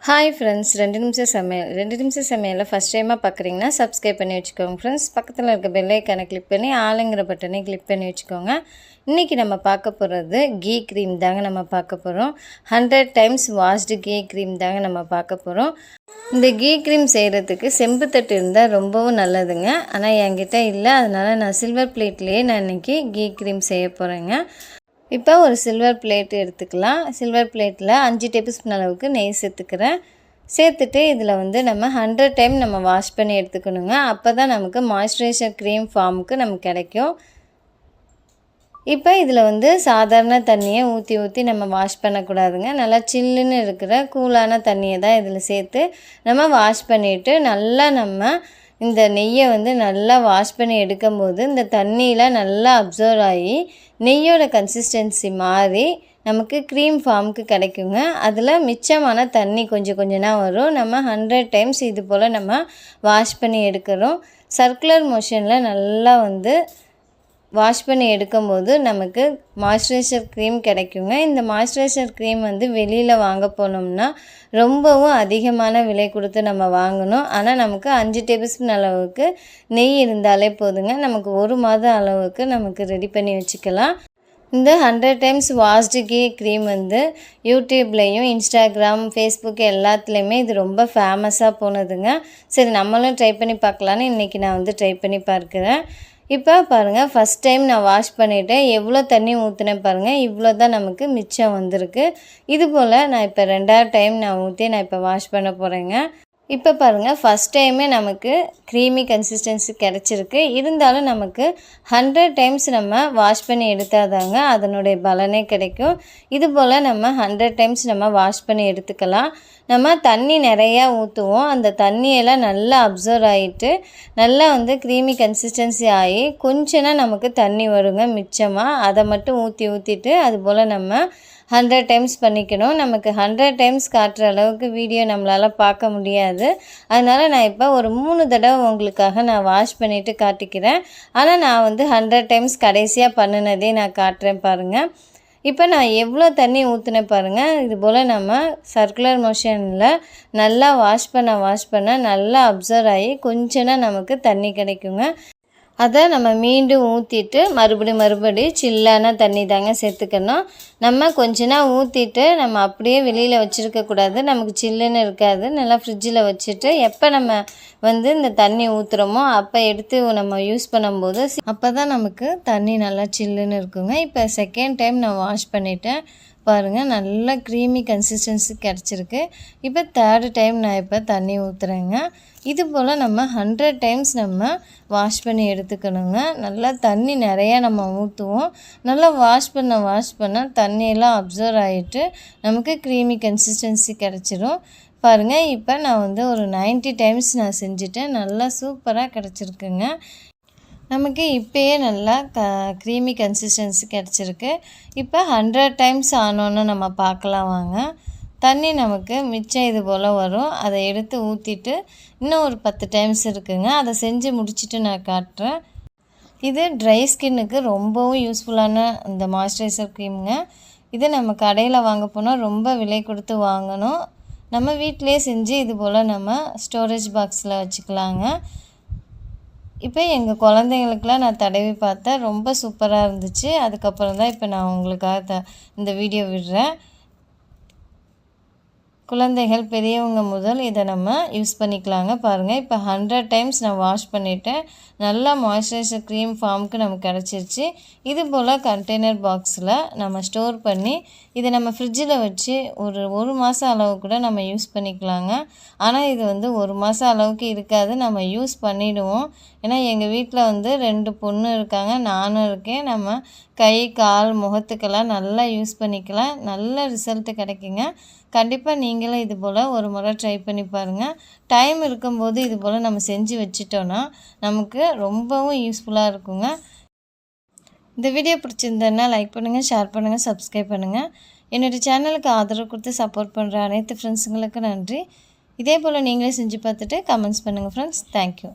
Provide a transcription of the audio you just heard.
Hi friends, 2 நிமிஷம் சமையல். 2 நிமிஷம் சமையலில் ஃபஸ்ட் டைமாக பார்க்குறீங்கன்னா சப்ஸ்கிரைப் பண்ணி வச்சுக்கோங்க ஃப்ரெண்ட்ஸ். பக்கத்தில் இருக்க பெல் ஐக்கானை கிளிக் பண்ணி ஆளுங்கிற பட்டனை கிளிக் பண்ணி வச்சுக்கோங்க. இன்றைக்கி நம்ம பார்க்க போகிறது கீ க்ரீம் தாங்க நம்ம பார்க்க போகிறோம். 100 டைம்ஸ் வாஷ்டு கீ க்ரீம் தாங்க நம்ம பார்க்க போகிறோம். இந்த கீ க்ரீம் செய்கிறதுக்கு செம்பு தட்டு இருந்தால் ரொம்பவும் நல்லதுங்க. ஆனால் என்கிட்ட இல்லை, அதனால் நான் சில்வர் பிளேட்லேயே நான் இன்றைக்கி கீ க்ரீம் செய்ய போகிறேங்க. இப்போ ஒரு சில்வர் பிளேட் எடுத்துக்கலாம். சில்வர் பிளேட்டில் 5 டேபிள் ஸ்பூன் அளவுக்கு நெய் சேர்த்துக்கிறேன். சேர்த்துட்டு இதில் நம்ம 100 டைம் நம்ம வாஷ் பண்ணி எடுத்துக்கணுங்க. அப்போ தான் நமக்கு மாய்ஸ்சரைசர் க்ரீம் ஃபார்முக்கு நமக்கு கிடைக்கும். இப்போ இதில் சாதாரண தண்ணியை ஊற்றி நம்ம வாஷ் பண்ணக்கூடாதுங்க. நல்லா சில்லுன்னு இருக்கிற கூலான தண்ணியை தான் இதில் சேர்த்து நம்ம வாஷ் பண்ணிவிட்டு நல்லா நம்ம இந்த நெய்யை நல்லா வாஷ் பண்ணி எடுக்கும்போது இந்த தண்ணியில் நல்லா அப்சர்வ் ஆகி நெய்யோட கன்சிஸ்டன்சி மாறி நமக்கு க்ரீம் ஃபார்முக்கு கிடைக்குங்க. அதில் மிச்சமான தண்ணி கொஞ்சம் கொஞ்சமாக வரும். நம்ம 100 டைம்ஸ் இது போல் நம்ம வாஷ் பண்ணி எடுக்கிறோம். சர்க்குலர் மோஷனில் நல்லா வாஷ் பண்ணி எடுக்கும்போது நமக்கு மாய்ஸ்சரைசர் க்ரீம் கிடைக்குங்க. இந்த மாய்ஸ்சரைசர் க்ரீம் வெளியில் வாங்க போனோம்னா ரொம்பவும் அதிகமான விலை கொடுத்து நம்ம வாங்கணும். ஆனால் நமக்கு 5 டேபிள் ஸ்பூன் அளவுக்கு நெய் இருந்தாலே போதுங்க. நமக்கு 1 மாதம் அளவுக்கு நமக்கு ரெடி பண்ணி வச்சுக்கலாம். இந்த 100 டைம்ஸ் வாஷ்டு கீ க்ரீம் யூடியூப்லேயும் இன்ஸ்டாகிராம், ஃபேஸ்புக் எல்லாத்துலேயுமே இது ரொம்ப ஃபேமஸாக போனதுங்க. சரி, நம்மளும் ட்ரை பண்ணி பார்க்கலான்னு இன்றைக்கி நான் ட்ரை பண்ணி பார்க்குறேன். இப்போ பாருங்கள், ஃபஸ்ட் டைம் நான் வாஷ் பண்ணிவிட்டேன். எவ்வளோ தண்ணி ஊற்றினேன் பாருங்கள், இவ்வளோ தான் நமக்கு மிச்சம் வந்திருக்கு. இது போல் நான் இப்போ 2வது டைம் நான் ஊற்றி நான் இப்போ வாஷ் பண்ண போகிறேங்க. இப்போ பாருங்கள், ஃபஸ்ட் டைமே நமக்கு க்ரீமி கன்சிஸ்டன்சி கிடச்சிருக்கு. இருந்தாலும் நமக்கு 100 டைம்ஸ் நம்ம வாஷ் பண்ணி எடுத்தால் தாங்க அதனுடைய பலனே கிடைக்கும். இது போல் நம்ம 100 டைம்ஸ் நம்ம வாஷ் பண்ணி எடுத்துக்கலாம். நம்ம தண்ணி நிறையா ஊற்றுவோம். அந்த தண்ணியெல்லாம் நல்லா அப்சர்வ் ஆகிட்டு நல்லா க்ரீமி கன்சிஸ்டன்சி ஆகி கொஞ்சம் நமக்கு தண்ணி வருங்க மிச்சமாக. அதை மட்டும் ஊற்றிட்டு அதுபோல் நம்ம 100 டைம்ஸ் பண்ணிக்கணும். நமக்கு 100 டைம்ஸ் காட்டுற அளவுக்கு வீடியோ நம்மளால் பார்க்க முடியாது. அதனால் நான் இப்போ ஒரு 3 தடவை உங்களுக்காக நான் வாஷ் பண்ணிவிட்டு காட்டிக்கிறேன். ஆனால் நான் 100 டைம்ஸ் கடைசியாக பண்ணினதே நான் காட்டுறேன் பாருங்கள். இப்போ நான் எவ்வளோ தண்ணி ஊற்றினேன் பாருங்கள். இது போல் நம்ம சர்க்குலர் மோஷனில் நல்லா வாஷ் பண்ண நல்லா அப்சர்வ் ஆகி கொஞ்சம் நமக்கு தண்ணி கிடைக்குங்க. அதை நம்ம மீண்டும் ஊற்றிட்டு மறுபடியும் சில்லான தண்ணி தாங்க சேர்த்துக்கணும். நம்ம கொஞ்ச ஊற்றிட்டு நம்ம அப்படியே வெளியில் வச்சுருக்கக்கூடாது. நமக்கு சில்லுன்னு இருக்காது. நல்லா ஃப்ரிட்ஜில் வச்சுட்டு எப்போ நம்ம இந்த தண்ணி ஊற்றுறோமோ அப்போ எடுத்து நம்ம யூஸ் பண்ணும்போது அப்போ தான் நமக்கு தண்ணி நல்லா சில்லுன்னு இருக்குங்க. இப்போ செகண்ட் டைம் நான் வாஷ் பண்ணிவிட்டேன் பாருங்கள், நல்ல க்ரீமி கன்சிஸ்டன்சி கிடச்சிருக்கு. இப்போ 3rd டைம் நான் இப்போ தண்ணி ஊற்றுறேங்க. இது போல் நம்ம 100 டைம்ஸ் நம்ம வாஷ் பண்ணி எடுத்துக்கணுங்க. நல்லா தண்ணி நிறையா நம்ம ஊற்றுவோம். நல்லா வாஷ் பண்ண தண்ணியெல்லாம் அப்சர்வ் ஆகிட்டு நமக்கு க்ரீமி கன்சிஸ்டன்சி கிடச்சிரும். பாருங்கள், இப்போ நான் ஒரு 90 டைம்ஸ் நான் செஞ்சுட்டேன். நல்லா சூப்பராக கிடச்சிருக்குங்க. நமக்கு இப்போயே நல்லா க்ரீமி கன்சிஸ்டன்சி கிடச்சிருக்கு. இப்போ 100 டைம்ஸ் ஆனோன்னு நம்ம பார்க்கலாம் வாங்க. தண்ணி நமக்கு மிச்சம் இது போல் வரும். அதை எடுத்து ஊற்றிட்டு இன்னும் ஒரு 10 டைம்ஸ் இருக்குங்க. அதை செஞ்சு முடிச்சுட்டு நான் காட்டுறேன். இது ட்ரை ஸ்கின்னுக்கு ரொம்பவும் யூஸ்ஃபுல்லான இந்த மாய்ஸ்சரைசர் க்ரீமுங்க. இது நம்ம கடையில் வாங்க போனால் ரொம்ப விலை கொடுத்து வாங்கணும். நம்ம வீட்டிலே செஞ்சு இது போல் நம்ம ஸ்டோரேஜ் பாக்ஸில் வச்சுக்கலாங்க. இப்போ எங்கள் குழந்தைங்களுக்கெலாம் நான் தடவி பார்த்தேன், ரொம்ப சூப்பராக இருந்துச்சு. அதுக்கப்புறம் தான் இப்போ நான் உங்களுக்காக இந்த வீடியோ விடுறேன். குழந்தைகள் பெரியவங்க முதல் இதை நம்ம யூஸ் பண்ணிக்கலாங்க. பாருங்கள், இப்போ 100 டைம்ஸ் நான் வாஷ் பண்ணிவிட்டேன். நல்லா மாய்ஸ்சரைசர் க்ரீம் ஃபார்முக்கு நமக்கு கிடச்சிருச்சு. இது போல் கண்டெய்னர் பாக்ஸில் நம்ம ஸ்டோர் பண்ணி இதை நம்ம ஃப்ரிட்ஜில் வச்சு ஒரு மாதம் அளவு கூட நம்ம யூஸ் பண்ணிக்கலாங்க. ஆனால் இது 1 மாதம் அளவுக்கு இருக்காது, நம்ம யூஸ் பண்ணிவிடுவோம். ஏன்னா எங்கள் வீட்டில் 2 பொண்ணு இருக்காங்க, நானும் இருக்கேன். நம்ம கை, கால், முகத்துக்கெல்லாம் நல்லா யூஸ் பண்ணிக்கலாம். நல்ல ரிசல்ட்டு கிடைக்குங்க. கண்டிப்பாக நீங்களும் இது போல் ஒரு முறை ட்ரை பண்ணி பாருங்கள். டைம் இருக்கும்போது இது போல் நம்ம செஞ்சு வச்சிட்டோன்னா நமக்கு ரொம்பவும் யூஸ்ஃபுல்லாக இருக்குங்க. இந்த வீடியோ பிடிச்சிருந்ததுன்னா லைக் பண்ணுங்கள், ஷேர் பண்ணுங்கள், சப்ஸ்கிரைப் பண்ணுங்கள். என்னுடைய சேனலுக்கு ஆதரவு கொடுத்து சப்போர்ட் பண்ணுற அனைத்து ஃப்ரெண்ட்ஸுங்களுக்கு நன்றி. இதே போல் நீங்களே செஞ்சு பார்த்துட்டு கமெண்ட்ஸ் பண்ணுங்கள் ஃப்ரெண்ட்ஸ். தேங்க்யூ.